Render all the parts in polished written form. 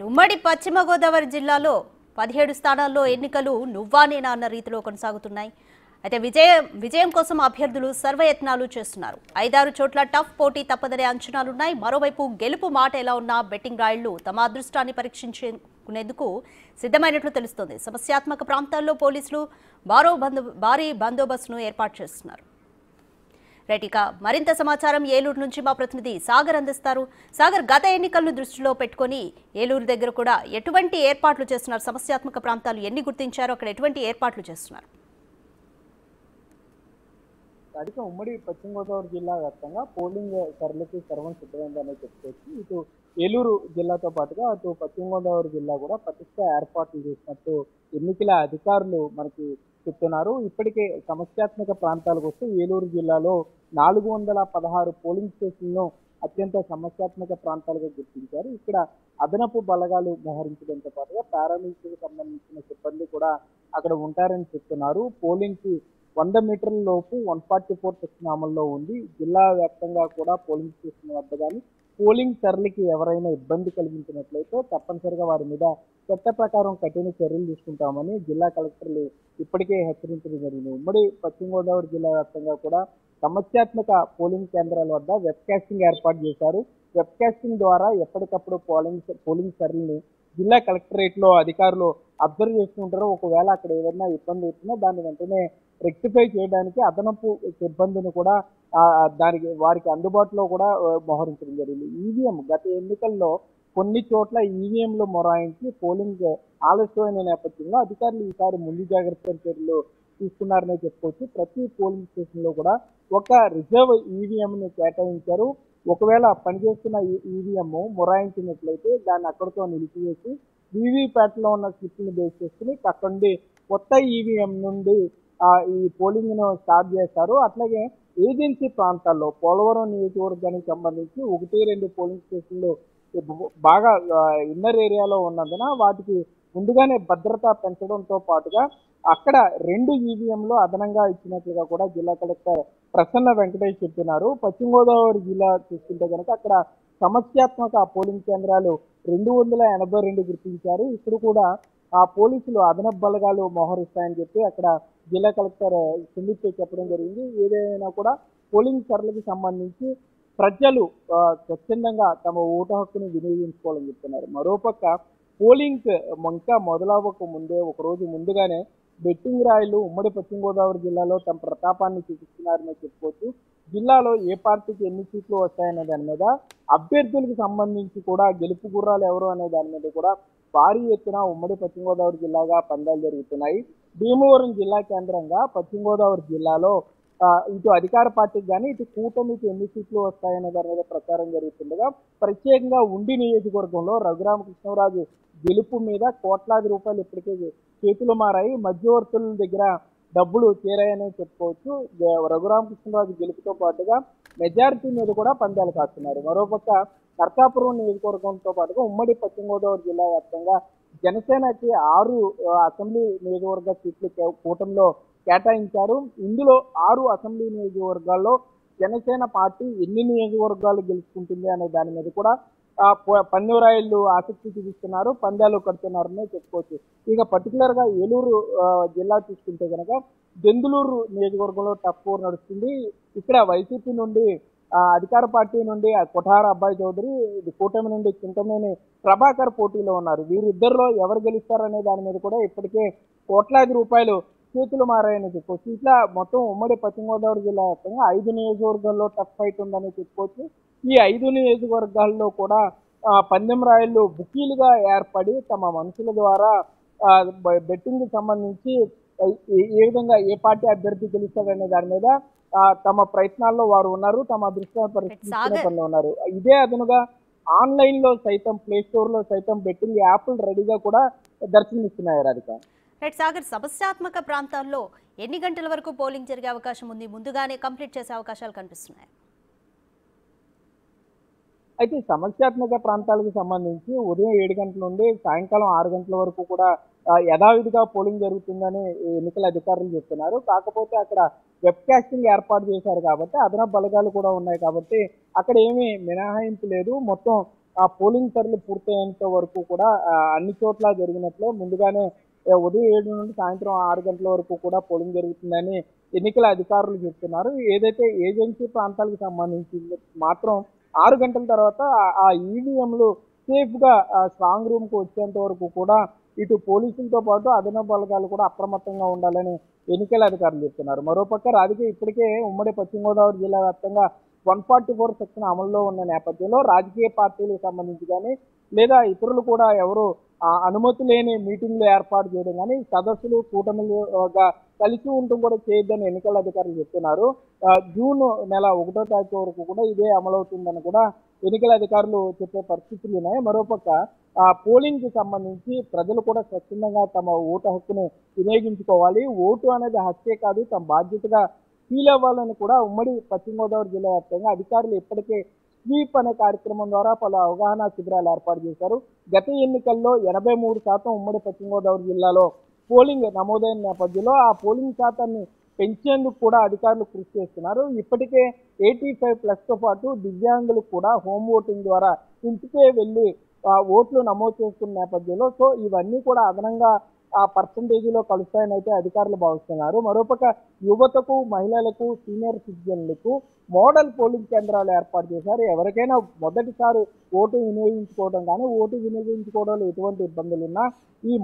ఉమ్మడి పశ్చిమ గోదావరి జిల్లాలో 17 స్థానాల్లో ఎన్నికలు నువ్వా నేనా అన్న రీతిలో కొనసాగుతున్నాయి. అయితే విజయం కోసం అభ్యర్థులు సర్వయత్నాలు చేస్తున్నారు. 5-6 చోట్ల టఫ్ పోటీ తప్పదనే అంచనాలున్నాయి. మరోవైపు గెలుపు మాట ఎలా ఉన్నా బెట్టింగ్ రాయుళ్లు తమ అదృష్టాన్ని పరీక్షించుకునేందుకు సిద్ధమైనట్లు తెలుస్తోంది. సమస్యాత్మక ప్రాంతాల్లో పోలీసులు భారీ బందోబస్తును ఏర్పాటు చేస్తున్నారు. రైట్, మరింత సమాచారం ఏలూరు నుంచి మా ప్రతినిధి సాగర్ అందిస్తారు. సాగర్, గత ఎన్నికలను దృష్టిలో పెట్టుకుని ఏలూరు దగ్గర కూడా ఎటువంటి ఏర్పాట్లు చేస్తున్నారు? సమస్యాత్మక ప్రాంతాలు ఎన్ని గుర్తించారో అక్కడ ఎటువంటి ఏర్పాట్లు చేస్తున్నారు? ఉమ్మడి పశ్చిమ గోదావరి జిల్లా వ్యాప్తంగా పోలింగ్ సరళికి సర్వం సిద్ధమైందని చెప్పుకోవచ్చు. ఇటు ఏలూరు జిల్లాతో పాటుగా అటు పశ్చిమ గోదావరి జిల్లా కూడా పటిష్ట ఏర్పాట్లు చేసినట్టు ఎన్నికల అధికారులు మనకి చెప్తున్నారు. ఇప్పటికే సమస్యాత్మక ప్రాంతాలకు వస్తే ఏలూరు జిల్లాలో 416 పోలింగ్ స్టేషన్లను అత్యంత సమస్యాత్మక ప్రాంతాలుగా గుర్తించారు. ఇక్కడ అదనపు బలగాలు మోహరించడంతో పాటుగా పారామిలిటరీకి సంబంధించిన సిబ్బంది కూడా అక్కడ ఉంటారని చెప్తున్నారు. పోలింగ్ కి 100 మీటర్ల లోపు 144 సెక్షన్ అమల్లో ఉంది. జిల్లా వ్యాప్తంగా కూడా పోలింగ్ స్టేషన్ వద్ద కానీ పోలింగ్ సరళికి ఎవరైనా ఇబ్బంది కలిగించినట్లయితే తప్పనిసరిగా వారి మీద చట్ట ప్రకారం కఠిన చర్యలు తీసుకుంటామని జిల్లా కలెక్టర్లు ఇప్పటికే హెచ్చరించడం జరిగింది. ఉమ్మడి పశ్చిమ గోదావరి జిల్లా వ్యాప్తంగా కూడా సమస్యాత్మక పోలింగ్ కేంద్రాల వద్ద వెబ్ కాస్టింగ్ ఏర్పాటు చేశారు. వెబ్ కాస్టింగ్ ద్వారా ఎప్పటికప్పుడు పోలింగ్ సరళిని జిల్లా కలెక్టరేట్ లో అధికారులు అబ్జర్వ్ చేస్తుంటారు. ఒకవేళ అక్కడ ఏదైనా ఇబ్బంది వచ్చినా దాన్ని వెంటనే రెక్టిఫై చేయడానికి అదనపు సిబ్బందిని కూడా వారికి అందుబాటులో కూడా మోహరించడం జరిగింది. ఈవీఎం గత ఎన్నికల్లో కొన్ని చోట్ల ఈవీఎంలు మొరాయించి పోలింగ్ ఆలస్యమైన నేపథ్యంలో అధికారులు ఈసారి ముందు జాగ్రత్త చర్యలు తీసుకున్నారనే చెప్పుకోవచ్చు. ప్రతి పోలింగ్ స్టేషన్ లో కూడా ఒక రిజర్వ్ ఈవీఎం ని కేటాయించారు. ఒకవేళ పనిచేస్తున్న ఈవీఎం మొరాయించినట్లయితే దాన్ని అక్కడితో నిలిపివేసి వీవీప్యాట్ లో ఉన్న స్లిప్ని బేస్ చేసుకుని అక్కడ నుండి కొత్త ఈవీఎం నుండి ఈ పోలింగ్ ను స్టార్ట్ చేస్తారు. అట్లాగే ఏజెన్సీ ప్రాంతాల్లో పోలవరం నియోజకవర్గానికి సంబంధించి 1-2 పోలింగ్ స్టేషన్లు బాగా ఇన్నర్ ఏరియాలో ఉన్నందున వాటికి ముందుగానే భద్రత పెంచడంతో పాటుగా అక్కడ 2 ఈవీఎంలు అదనంగా ఇచ్చినట్లుగా కూడా జిల్లా కలెక్టర్ ప్రసన్న వెంకటేష్ చెప్తున్నారు. పశ్చిమ గోదావరి జిల్లా చూసుకుంటే కనుక అక్కడ సమస్యాత్మక పోలింగ్ కేంద్రాలు 282 గుర్తించారు. ఇప్పుడు కూడా ఆ పోలీసులు అదనపు బలగాలు మోహరిస్తాయని చెప్పి అక్కడ జిల్లా కలెక్టర్ సుమిత్ చెప్పడం జరిగింది. ఏదైనా కూడా పోలింగ్ సరళికి సంబంధించి ప్రజలు స్వచ్ఛందంగా తమ ఓటు హక్కును వినియోగించుకోవాలని చెప్తున్నారు. మరోపక్క పోలింగ్ ఇంకా మొదలవ్వక ముందే ఒక రోజు ముందుగానే బెట్టింగ్ రాయిలు ఉమ్మడి పశ్చిమ గోదావరి జిల్లాలో తమ ప్రతాపాన్ని చూపిస్తున్నారని చెప్పుకోవచ్చు. జిల్లాలో ఏ పార్టీకి ఎన్ని సీట్లు వస్తాయనే దాని మీద, అభ్యర్థులకు సంబంధించి కూడా గెలుపు గుర్రాలు ఎవరు అనే దాని మీద కూడా భారీ ఎత్తున ఉమ్మడి పశ్చిమ గోదావరి జిల్లాగా పందాలు జరుగుతున్నాయి. భీమవరం జిల్లా కేంద్రంగా పశ్చిమ గోదావరి జిల్లాలో ఇటు అధికార పార్టీకి కానీ ఇటు కూటమికి ఎన్ని సీట్లు వస్తాయనే దాని మీద ప్రచారం జరుగుతుండగా ప్రత్యేకంగా ఉండి నియోజకవర్గంలో రఘురామకృష్ణరాజు గెలుపు మీద కోట్లాది రూపాయలు ఇప్పటికే చేతులు మారాయి. మధ్యవర్తుల దగ్గర డబ్బులు చేరాయని చెప్పుకోవచ్చు. రఘురామకృష్ణరాజు గెలుపుతో పాటుగా మెజారిటీ మీద కూడా పందాలు కాస్తున్నారు. మరోపక్క నర్సాపురం నియోజకవర్గంతో పాటుగా ఉమ్మడి పశ్చిమ గోదావరి జిల్లా వ్యాప్తంగా జనసేనకి 6 అసెంబ్లీ నియోజకవర్గ సీట్లు కూటమిలో కేటాయించారు. ఇందులో 6 అసెంబ్లీ నియోజకవర్గాల్లో జనసేన పార్టీ ఎన్ని నియోజకవర్గాలు గెలుచుకుంటుంది అనే దాని మీద కూడా పన్నూరాయిలు ఆసక్తి చూపిస్తున్నారు, పందాలు కడుతున్నారని చెప్పుకోవచ్చు. ఇక పర్టికులర్ గా ఏలూరు జిల్లా చూసుకుంటే కనుక దెందులూరు నియోజకవర్గంలో టఫ్ పోర్ నడుస్తుంది. ఇక్కడ వైసీపీ నుండి అధికార పార్టీ నుండి కొఠార అబ్బాయి చౌదరి, కూటమి నుండి చింతమనేని ప్రభాకర్ పోటీలో ఉన్నారు. వీరిద్దరిలో ఎవరు గెలుస్తారనే దాని మీద కూడా ఇప్పటికే కోట్లాది రూపాయలు చేతులు మారాయని చెప్పుకోవచ్చు. ఇట్లా మొత్తం ఉమ్మడి పశ్చిమ గోదావరి జిల్లా వ్యాప్తంగా 5 నియోజకవర్గాల్లో టఫ్ ఫైట్ ఉందని చెప్పుకోవచ్చు. ఈ 5 నియోజకవర్గాల్లో కూడా పందెం రాయలు బుకీలుగా ఏర్పడి తమ మనుషుల ద్వారా బెట్టింగ్ సంబంధించి ఏ విధంగా ఏ పార్టీ అభ్యర్థి గెలుస్తాడనే దాని మీద తమ ప్రయత్నాల్లో వారు ఉన్నారు, తమ అదృష్టాన్ని పరీక్షించుకునే పనిలో ఉన్నారు. ఇదే అదనుగా ఆన్లైన్ లో సైతం ప్లే స్టోర్ లో సైతం బెట్టింగ్ యాప్లు రెడీగా కూడా దర్శనమిస్తున్నాయి. రాధిక, రైట్ సాగర్, సమస్యాత్మక ప్రాంతాల్లో ఎన్ని గంటల వరకు పోలింగ్ జరిగే అవకాశం ఉంది? ముందుగానే కంప్లీట్ చేసే అవకాశాలు కనిపిస్తున్నాయి? అయితే సమస్యాత్మక ప్రాంతాలకు సంబంధించి ఉదయం 7 గంటల నుండి సాయంకాలం 6 గంటల వరకు కూడా యథావిధిగా పోలింగ్ జరుగుతుందని ఎన్నికల అధికారులు చెప్తున్నారు. కాకపోతే అక్కడ వెబ్ కాస్టింగ్ ఏర్పాటు చేశారు కాబట్టి అదనపు బలగాలు కూడా ఉన్నాయి కాబట్టి అక్కడ ఏమీ మినహాయింపు లేదు. మొత్తం ఆ పోలింగ్ సరళి పూర్తయ్యేంత వరకు కూడా అన్ని చోట్ల జరిగినట్లే ముందుగానే ఉదయం 7 నుండి సాయంత్రం 6 గంటల వరకు కూడా పోలింగ్ జరుగుతుందని ఎన్నికల అధికారులు చెప్తున్నారు. ఏదైతే ఏజెన్సీ ప్రాంతాలకు సంబంధించి మాత్రం 6 గంటల తర్వాత ఆ ఈవీఎంలు సేఫ్ గా స్ట్రాంగ్ రూమ్ కు వచ్చేంత వరకు కూడా ఇటు పోలీసులతో పాటు అదనపు బలగాలు కూడా అప్రమత్తంగా ఉండాలని ఎన్నికల అధికారులు చెప్తున్నారు. మరోపక్క రాజకీయ ఇప్పటికే ఉమ్మడి పశ్చిమ గోదావరి జిల్లా వ్యాప్తంగా 144 సెక్షన్ అమల్లో ఉన్న నేపథ్యంలో రాజకీయ పార్టీలకు సంబంధించి కానీ లేదా ఇతరులు కూడా ఎవరు అనుమతి లేని మీటింగ్లు ఏర్పాటు చేయడం కానీ సదస్సులు కూటమిలుగా కలిసి ఉండటం కూడా చేయొద్దని ఎన్నికల అధికారులు చెప్తున్నారు. జూన్ నెల 1వ తారీఖు వరకు కూడా ఇదే అమలవుతుందని కూడా ఎన్నికల అధికారులు చెప్పే పరిస్థితులు ఉన్నాయి. మరోపక్క పోలింగ్ కి సంబంధించి ప్రజలు కూడా స్వచ్ఛందంగా తమ ఓటు హక్కును వినియోగించుకోవాలి. ఓటు అనేది హక్కే కాదు, తమ బాధ్యతగా ఫీల్ అవ్వాలని కూడా ఉమ్మడి పశ్చిమ గోదావరి జిల్లా వ్యాప్తంగా అధికారులు ఇప్పటికే స్వీప్ అనే కార్యక్రమం ద్వారా పలు అవగాహన శిబిరాలు ఏర్పాటు చేశారు. గత ఎన్నికల్లో 83% ఉమ్మడి పశ్చిమ గోదావరి జిల్లాలో పోలింగ్ నమోదైన నేపథ్యంలో ఆ పోలింగ్ శాతాన్ని పెంచేందుకు కూడా అధికారులు కృషి చేస్తున్నారు. ఇప్పటికే 85+ తో పాటు దివ్యాంగులకు కూడా హోమ్ ఓటింగ్ ద్వారా ఇంటికే వెళ్లి ఓట్లు నమోదు చేసుకున్న నేపథ్యంలో సో ఇవన్నీ కూడా అదనంగా ఆ పర్సంటేజీలో కలుస్తాయని అయితే అధికారులు భావిస్తున్నారు. మరోపక్క యువతకు, మహిళలకు, సీనియర్ సిటిజన్లకు మోడల్ పోలింగ్ కేంద్రాలు ఏర్పాటు చేశారు. ఎవరికైనా మొదటిసారి ఓటు వినియోగించుకోవడం కానీ ఓటు వినియోగించుకోవడంలో ఎటువంటి ఇబ్బందులున్నా ఈ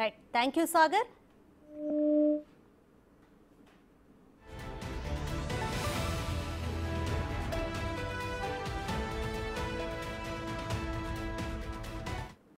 రైట్, థ్యాంక్ యూ సాగర్.